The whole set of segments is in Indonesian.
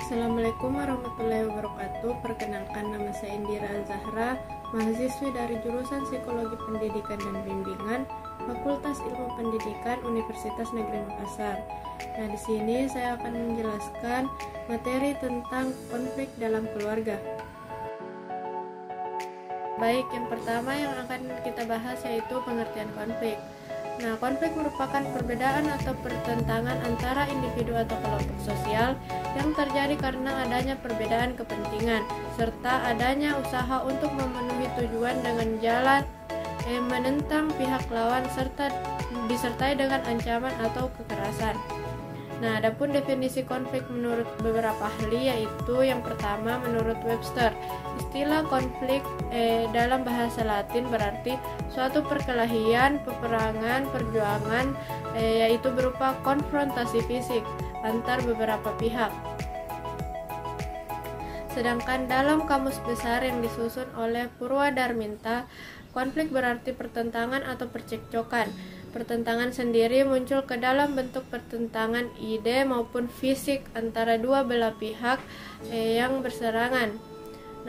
Assalamualaikum warahmatullahi wabarakatuh. Perkenalkan, nama saya Indira Zahra, mahasiswi dari jurusan Psikologi Pendidikan dan Bimbingan, Fakultas Ilmu Pendidikan Universitas Negeri Makassar. Nah, di sini saya akan menjelaskan materi tentang konflik dalam keluarga. Baik, yang pertama yang akan kita bahas yaitu pengertian konflik. Nah, konflik merupakan perbedaan atau pertentangan antara individu atau kelompok sosial yang terjadi karena adanya perbedaan kepentingan serta adanya usaha untuk memenuhi tujuan dengan jalan menentang pihak lawan serta disertai dengan ancaman atau kekerasan. Nah, adapun definisi konflik menurut beberapa ahli yaitu yang pertama menurut Webster, istilah konflik dalam bahasa Latin berarti suatu perkelahian, peperangan, perjuangan yaitu berupa konfrontasi fisik antar beberapa pihak. Sedangkan dalam kamus besar yang disusun oleh Purwadarminta, konflik berarti pertentangan atau percekcokan. Pertentangan sendiri muncul ke dalam bentuk pertentangan ide maupun fisik antara dua belah pihak yang berserangan.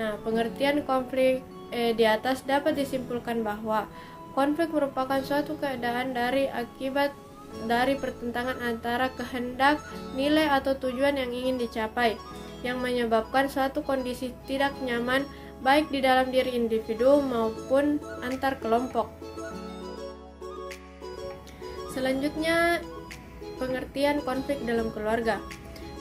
Nah, pengertian konflik di atas dapat disimpulkan bahwa konflik merupakan suatu keadaan dari akibat dari pertentangan antara kehendak, nilai atau tujuan yang ingin dicapai, yang menyebabkan suatu kondisi tidak nyaman baik di dalam diri individu maupun antar kelompok. Selanjutnya, pengertian konflik dalam keluarga.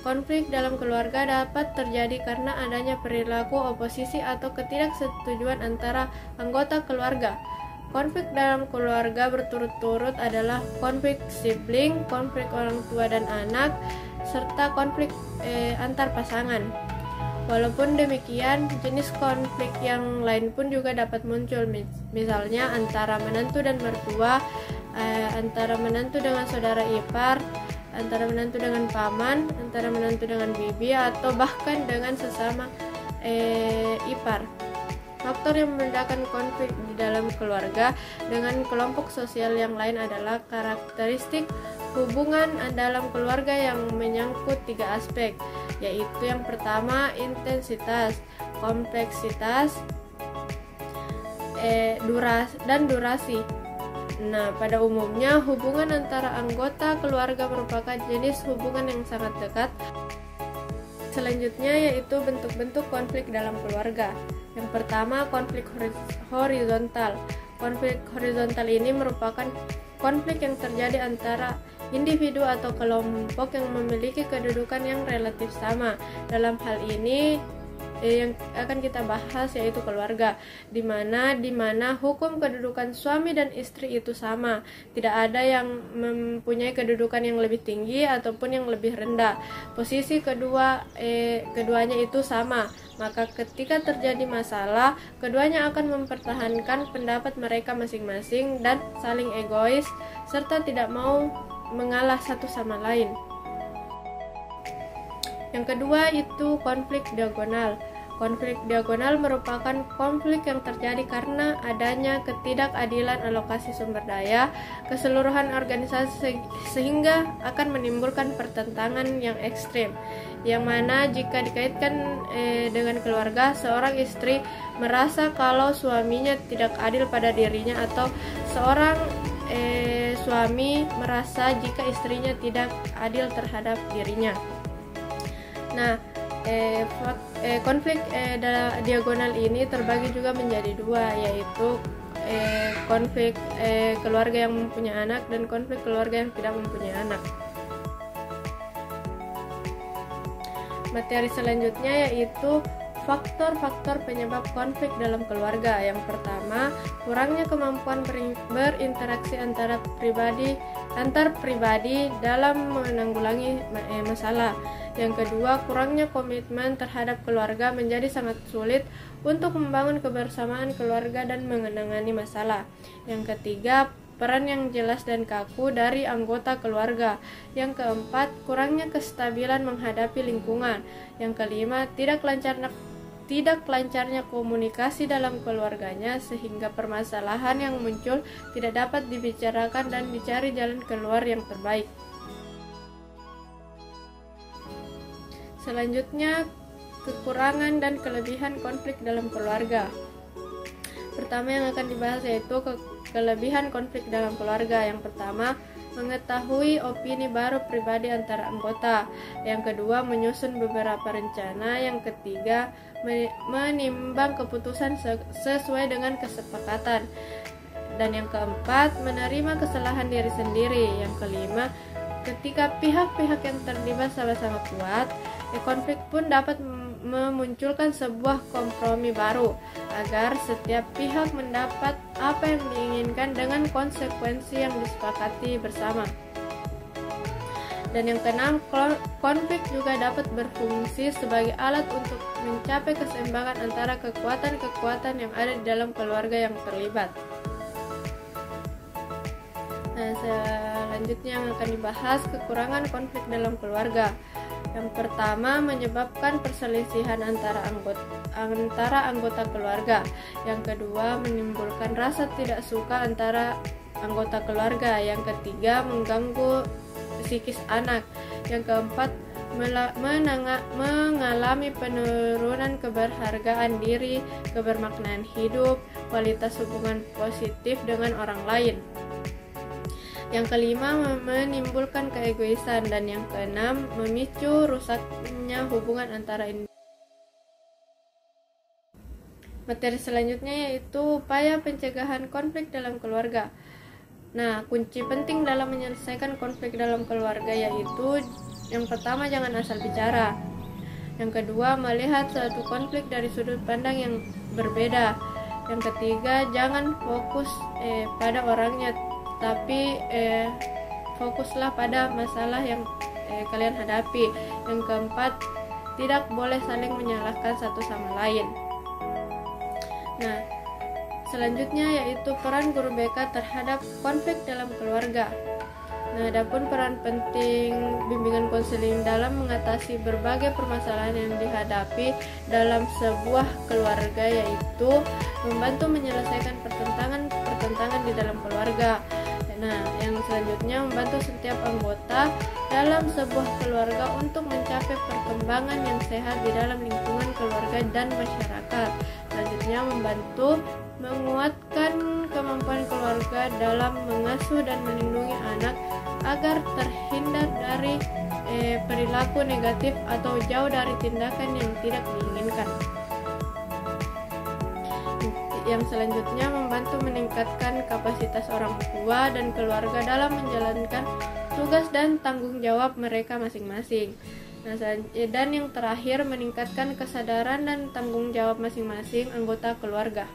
Konflik dalam keluarga dapat terjadi karena adanya perilaku oposisi atau ketidaksetujuan antara anggota keluarga. Konflik dalam keluarga berturut-turut adalah konflik sibling, konflik orang tua dan anak, serta konflik antar pasangan. Walaupun demikian, jenis konflik yang lain pun juga dapat muncul, misalnya antara menantu dan mertua, antara menantu dengan saudara ipar, antara menantu dengan paman, antara menantu dengan bibi, atau bahkan dengan sesama ipar. Faktor yang membedakan konflik di dalam keluarga dengan kelompok sosial yang lain adalah karakteristik hubungan dalam keluarga yang menyangkut tiga aspek, yaitu yang pertama intensitas, kompleksitas, durasi. Nah, pada umumnya hubungan antara anggota keluarga merupakan jenis hubungan yang sangat dekat. Selanjutnya yaitu bentuk-bentuk konflik dalam keluarga. Yang pertama, konflik horizontal. Konflik horizontal ini merupakan konflik yang terjadi antara individu atau kelompok yang memiliki kedudukan yang relatif sama. Dalam hal ini yang akan kita bahas yaitu keluarga, di mana hukum kedudukan suami dan istri itu sama, tidak ada yang mempunyai kedudukan yang lebih tinggi ataupun yang lebih rendah. Posisi keduanya itu sama, maka ketika terjadi masalah, keduanya akan mempertahankan pendapat mereka masing-masing dan saling egois serta tidak mau mengalah satu sama lain. Yang kedua itu konflik diagonal. Konflik diagonal merupakan konflik yang terjadi karena adanya ketidakadilan alokasi sumber daya keseluruhan organisasi sehingga akan menimbulkan pertentangan yang ekstrim, yang mana jika dikaitkan dengan keluarga, seorang istri merasa kalau suaminya tidak adil pada dirinya, atau seorang suami merasa jika istrinya tidak adil terhadap dirinya. Nah, konflik diagonal ini terbagi juga menjadi dua, yaitu konflik keluarga yang mempunyai anak dan konflik keluarga yang tidak mempunyai anak. Materi selanjutnya yaitu faktor-faktor penyebab konflik dalam keluarga. Yang pertama, kurangnya kemampuan berinteraksi antar pribadi dalam menanggulangi masalah. Yang kedua, kurangnya komitmen terhadap keluarga menjadi sangat sulit untuk membangun kebersamaan keluarga dan menangani masalah. Yang ketiga, peran yang jelas dan kaku dari anggota keluarga. Yang keempat, kurangnya kestabilan menghadapi lingkungan. Yang kelima, tidak lancarnya komunikasi dalam keluarganya sehingga permasalahan yang muncul tidak dapat dibicarakan dan dicari jalan keluar yang terbaik. Selanjutnya, kekurangan dan kelebihan konflik dalam keluarga. Pertama yang akan dibahas yaitu kelebihan konflik dalam keluarga. Yang pertama, mengetahui opini baru pribadi antara anggota. Yang kedua, menyusun beberapa rencana. Yang ketiga, menimbang keputusan sesuai dengan kesepakatan. Dan yang keempat, menerima kesalahan diri sendiri. Yang kelima, ketika pihak-pihak yang terlibat sama-sama kuat, konflik pun dapat memunculkan sebuah kompromi baru agar setiap pihak mendapat apa yang diinginkan dengan konsekuensi yang disepakati bersama. Dan yang keenam, konflik juga dapat berfungsi sebagai alat untuk mencapai keseimbangan antara kekuatan-kekuatan yang ada di dalam keluarga yang terlibat. Nah, selanjutnya yang akan dibahas kekurangan konflik dalam keluarga. Yang pertama, menyebabkan perselisihan antara anggota keluarga. Yang kedua, menimbulkan rasa tidak suka antara anggota keluarga. Yang ketiga, mengganggu psikis anak. Yang keempat, mengalami penurunan keberhargaan diri, kebermaknaan hidup, kualitas hubungan positif dengan orang lain. Yang kelima, menimbulkan keegoisan. Dan yang keenam, memicu rusaknya hubungan antara individu. Materi selanjutnya yaitu upaya pencegahan konflik dalam keluarga. Nah, kunci penting dalam menyelesaikan konflik dalam keluarga yaitu yang pertama, jangan asal bicara. Yang kedua, melihat suatu konflik dari sudut pandang yang berbeda. Yang ketiga, jangan fokus pada orangnya, tapi fokuslah pada masalah yang kalian hadapi. Yang keempat, tidak boleh saling menyalahkan satu sama lain. Nah, selanjutnya yaitu peran guru BK terhadap konflik dalam keluarga. Nah, adapun peran penting bimbingan konseling dalam mengatasi berbagai permasalahan yang dihadapi dalam sebuah keluarga yaitu membantu menyelesaikan pertentangan di dalam keluarga. Nah, yang selanjutnya membantu setiap anggota dalam sebuah keluarga untuk mencapai perkembangan yang sehat di dalam lingkungan keluarga dan masyarakat. Selanjutnya membantu menguatkan kemampuan keluarga dalam mengasuh dan melindungi anak agar terhindar dari perilaku negatif atau jauh dari tindakan yang tidak diinginkan. Yang selanjutnya membantu meningkatkan kapasitas orang tua dan keluarga dalam menjalankan tugas dan tanggung jawab mereka masing-masing. Nah, dan yang terakhir meningkatkan kesadaran dan tanggung jawab masing-masing anggota keluarga.